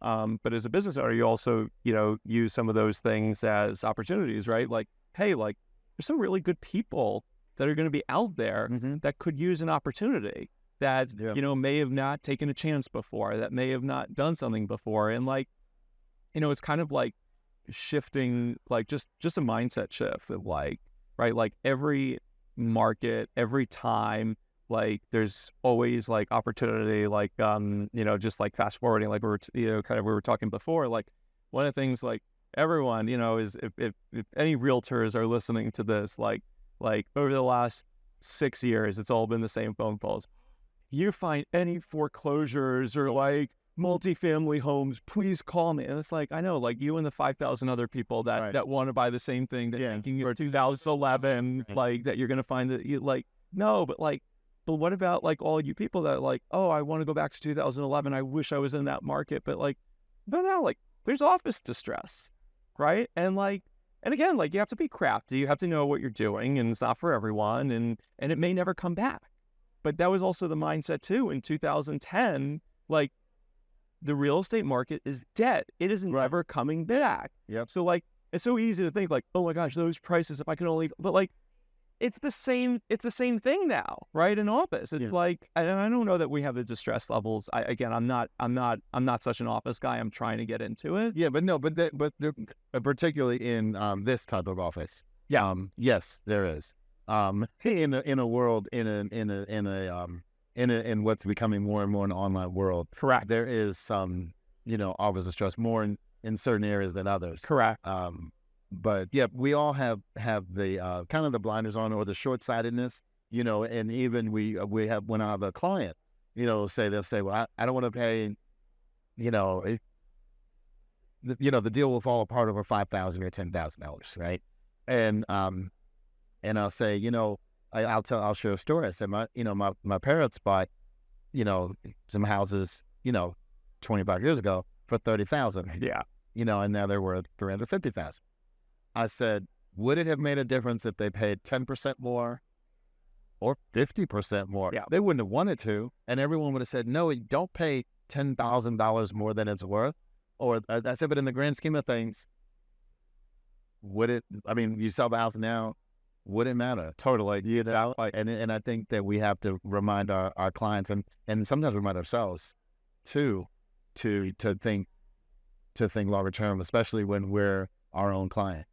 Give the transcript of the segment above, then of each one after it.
But as a business owner, you also, use some of those things as opportunities, right? Like, hey, like there's some really good people that are going to be out there that could use an opportunity that, may have not taken a chance before, that may have not done something before. And like, it's kind of like shifting, like just a mindset shift of like, right? Like every market, every time, like there's always like opportunity, like, just like fast forwarding, like we were talking before, like one of the things like everyone, is if any realtors are listening to this, like over the last 6 years, it's all been the same phone calls. You find any foreclosures or like multifamily homes, please call me. And it's like, I know, like you and the 5,000 other people that want to buy the same thing, that thinking for 2011, like that you're going to find that you like, no, but what about like all you people that are like, oh, I want to go back to 2011. I wish I was in that market. But like, but now like there's office distress, right? And like, and again, like you have to be crafty. You have to know what you're doing, and it's not for everyone, and it may never come back. But that was also the mindset too in 2010, like the real estate market is dead. It is never coming back. Yep. So like, it's so easy to think like, oh my gosh, those prices, if I can only, but like, it's the same thing now, right? In office. It's like, and I don't know that we have the distress levels. I'm not such an office guy. I'm trying to get into it. Yeah, but no, but particularly in this type of office. Yeah. Yes, there is. In a world in what's becoming more and more an online world. Correct. There is some, office distress more in certain areas than others. Correct. But yeah, we all have the kind of the blinders on, or the short-sightedness, and even we have, when I have a client, they'll say, well, I don't want to pay, the deal will fall apart over $5,000 or $10,000, right? And I'll say, I'll share a story. I said, my parents bought, some houses, 25 years ago for $30,000. Yeah. And now they're worth $350,000. I said, would it have made a difference if they paid 10% more or 50% more? Yeah. They wouldn't have wanted to. And everyone would have said, no, don't pay $10,000 more than it's worth. Or I said, but in the grand scheme of things, you sell the house now, would it matter? Totally. And I think that we have to remind our clients and sometimes remind ourselves too, to think longer term, especially when we're our own client.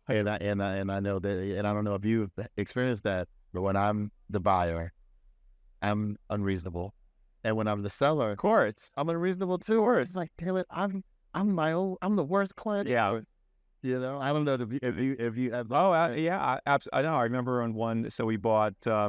And I know that, and I don't know if you've experienced that, but when I'm the buyer, I'm unreasonable, and when I'm the seller, of course, I'm unreasonable too. Or it's like, damn it, I'm the worst client. Yeah. I don't know if you have. Yeah, I know. I remember on one. So we bought. I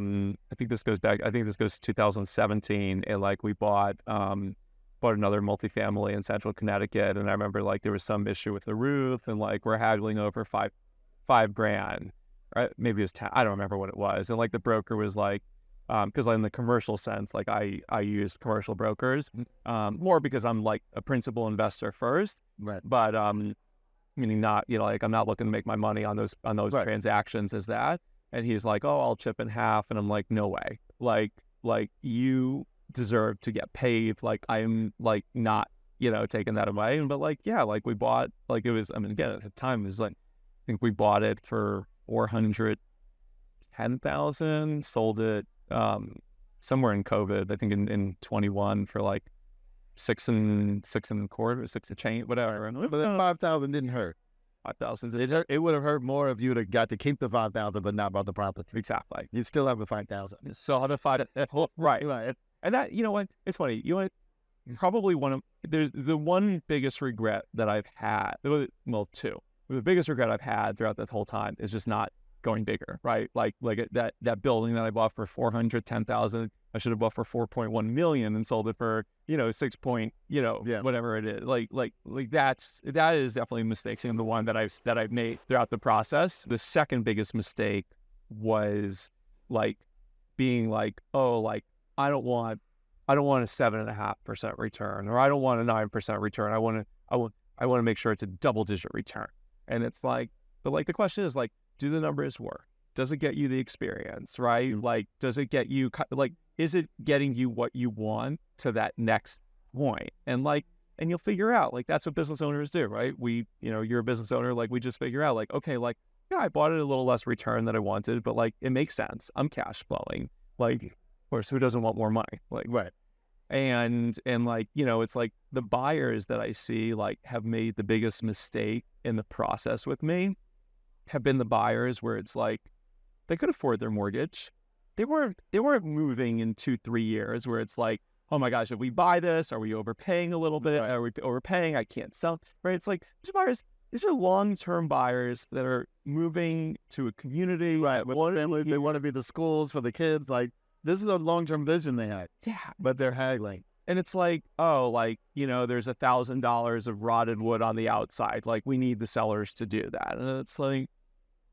think this goes to 2017, and like we bought another multifamily in Central Connecticut, and I remember like there was some issue with the roof, and like we're haggling over $5,000, right? Maybe it was 10. I don't remember what it was, and like the broker was like, because in the commercial sense, like I use commercial brokers, more because I'm like a principal investor first, right? But meaning not, like I'm not looking to make my money on those right. transactions as that. And he's like, oh, I'll chip in half, and I'm like, no way, like you deserve to get paid. Like I'm like not, taking that away. But like, yeah, like we bought, like it was, again, at the time it was like, I think we bought it for $410,000, sold it somewhere in COVID, I think in 21 for like six and a quarter, six and change, whatever. But that 5,000 didn't hurt. 5,000. It would have hurt more if you'd have got to keep the 5,000, but not bought the property. Exactly. You'd still have the 5,000. So how to find it? Right. And that, what? It's funny. Probably there's the one biggest regret that I've had. Well, two. The biggest regret I've had throughout this whole time is just not going bigger, right? Like that building that I bought for $410,000, I should have bought for $4.1 million and sold it for 6 point, whatever it is. Like that is definitely a mistake. And the one that I've made throughout the process. The second biggest mistake was like being like, oh, like I don't want a 7.5% return, or I don't want a 9% return. I want to make sure it's a double-digit return. And it's like, but like the question is like, do the numbers work? Does it get you the experience, right? Mm-hmm. Like, does it get you, like, is it getting you what you want to that next point? And like, and you'll figure out, like, that's what business owners do, right? You're a business owner, like, we just figure out, like, okay, like, yeah, I bought it a little less return than I wanted, but like, it makes sense. I'm cash flowing. Like, of course, who doesn't want more money? Like, Right. and like, it's like the buyers that I see, like, have made the biggest mistake in the process with me have been the buyers where it's like, they could afford their mortgage. They weren't moving in 2-3 years where it's like, oh my gosh, if we buy this, are we overpaying a little bit? Right. Are we overpaying? I can't sell. Right? It's like these buyers, these are long-term buyers that are moving to a community. Right. With the family, they want to be the schools for the kids. Like, this is a long-term vision they had. Yeah. But they're haggling. And it's like, oh, like, there's $1,000 of rotted wood on the outside. Like, we need the sellers to do that. And it's like,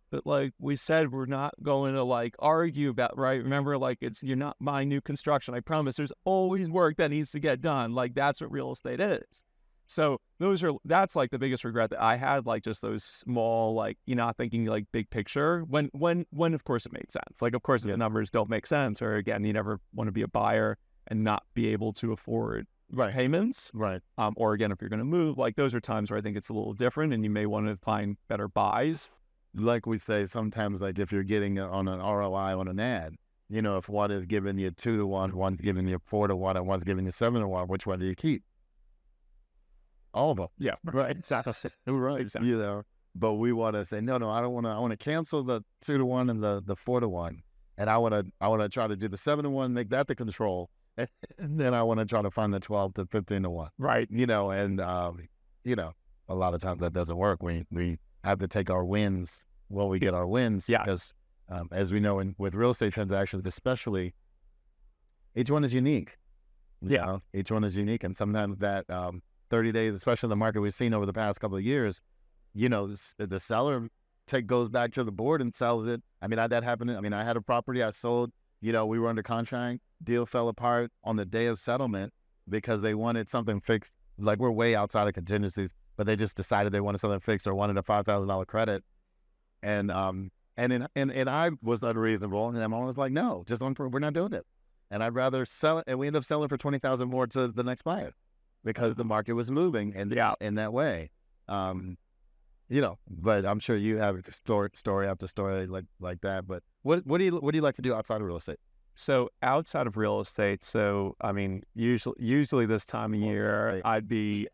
but like we said, we're not going to like argue about, right? Remember, like, you're not buying new construction. I promise there's always work that needs to get done. Like, that's what real estate is. So that's like the biggest regret that I had, like, just those small, like, you're not thinking like big picture when of course it made sense. Like, of course, if the numbers don't make sense, or again, you never want to be a buyer and not be able to afford payments. Right. Or again, if you're going to move, like, those are times where I think it's a little different and you may want to find better buys. Like we say sometimes, like, if you're getting on an ROI on an ad, if one is giving you 2-to-1, one's giving you 4-to-1, and one's giving you 7-to-1, which one do you keep? All of them. Yeah. Right. Exactly. Right. Exactly. But we want to say, no, I don't want to. I want to cancel the 2-to-1 and the 4-to-1, and I want to try to do the 7-to-1, make that the control, and then I want to try to find the 12 to 15-to-1. Right. And a lot of times that doesn't work. We have to take our wins when we get our wins. Yeah. Because as we know, with real estate transactions, especially, each one is unique. Each one is unique, and sometimes that 30 days, especially the market we've seen over the past couple of years, the seller goes back to the board and sells it. I mean, that happened. I mean, I had a property I sold. We were under contract. Deal fell apart on the day of settlement because they wanted something fixed. Like, we're way outside of contingencies, but they just decided they wanted something fixed or wanted a $5,000 credit. And I was unreasonable, and I'm always like, no, we're not doing it. And I'd rather sell it, and we end up selling for $20,000 more to the next buyer because the market was moving in that way. But I'm sure you have story after story like that. But what do you like to do outside of real estate? So outside of real estate, I mean, usually this time of year, I'd be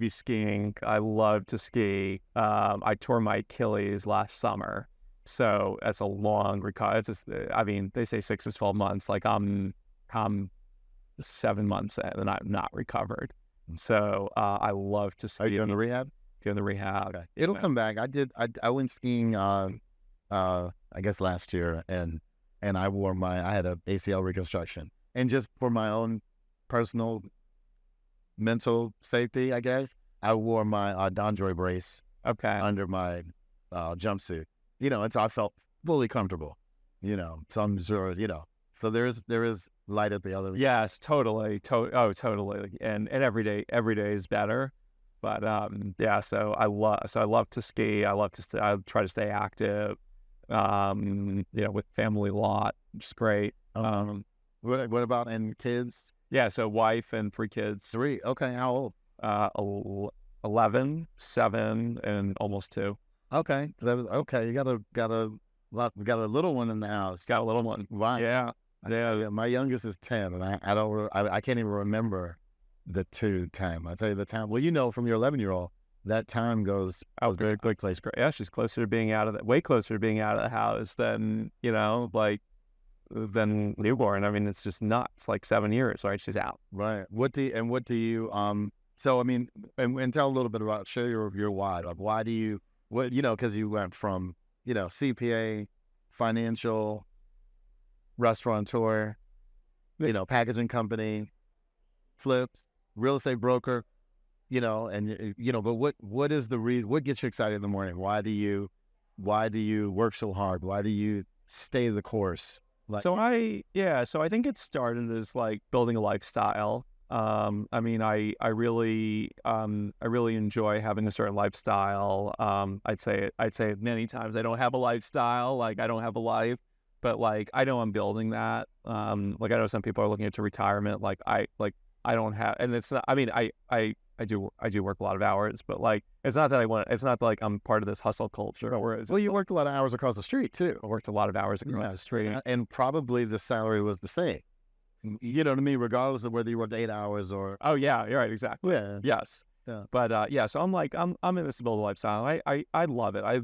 skiing. I love to ski. I tore my Achilles last summer, so that's a long recovery. They say 6 to 12 months. Like, I'm 7 months in and I'm not recovered. So I love to ski. Are you doing the rehab? Doing the rehab. Okay. It'll come back. I went skiing I guess last year, and I had a ACL reconstruction, and just for my own personal mental safety, I guess, I wore my DonJoy brace under my jumpsuit, and so I felt fully comfortable, so I'm sure, so there is light at the other. Yes, totally. Totally. And every day is better. But so I love to ski. I try to stay active. With family a lot, which is great. What about kids? Yeah, so wife and 3 kids. 3. Okay, how old? 11, 7, and almost 2. Okay, okay. You got a little one in the house. Got a little one. Right. Yeah. Yeah. My youngest is 10, and I can't even remember the 2 time. I tell you the time. Well, from your 11-year-old. That time goes very quickly. Yeah, she's closer to being way closer to being out of the house than than newborn. I mean, it's just nuts. Like 7 years, right? She's out. Right. What do you So I mean, and tell a little bit about share your why. Like, why do you because you went from CPA, financial, restaurateur, packaging company, flips, real estate broker. But what is the reason? What gets you excited in the morning? Why do you work so hard? Why do you stay the course? So I think it started as like building a lifestyle. I mean, I really enjoy having a certain lifestyle. I'd say many times I don't have a lifestyle. Like, I don't have a life, but like, I know I'm building that. Like, I know some people are looking into retirement. Like, I don't have, and it's not, I mean, I do work a lot of hours, but like it's not that I want. It's not like I'm part of this hustle culture. Whereas Well, you worked a lot of hours across the street too. I worked a lot of hours across the street, and probably the salary was the same. You know what I mean? Regardless of whether you worked 8 hours or. Oh yeah, you're right, exactly. Yeah. Yes. Yeah. But yeah, so I'm in this build lifestyle. I love it. I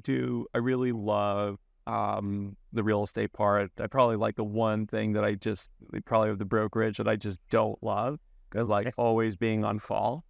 really love the real estate part. I probably like the one thing that probably have the brokerage that I just don't love, because like always being on call.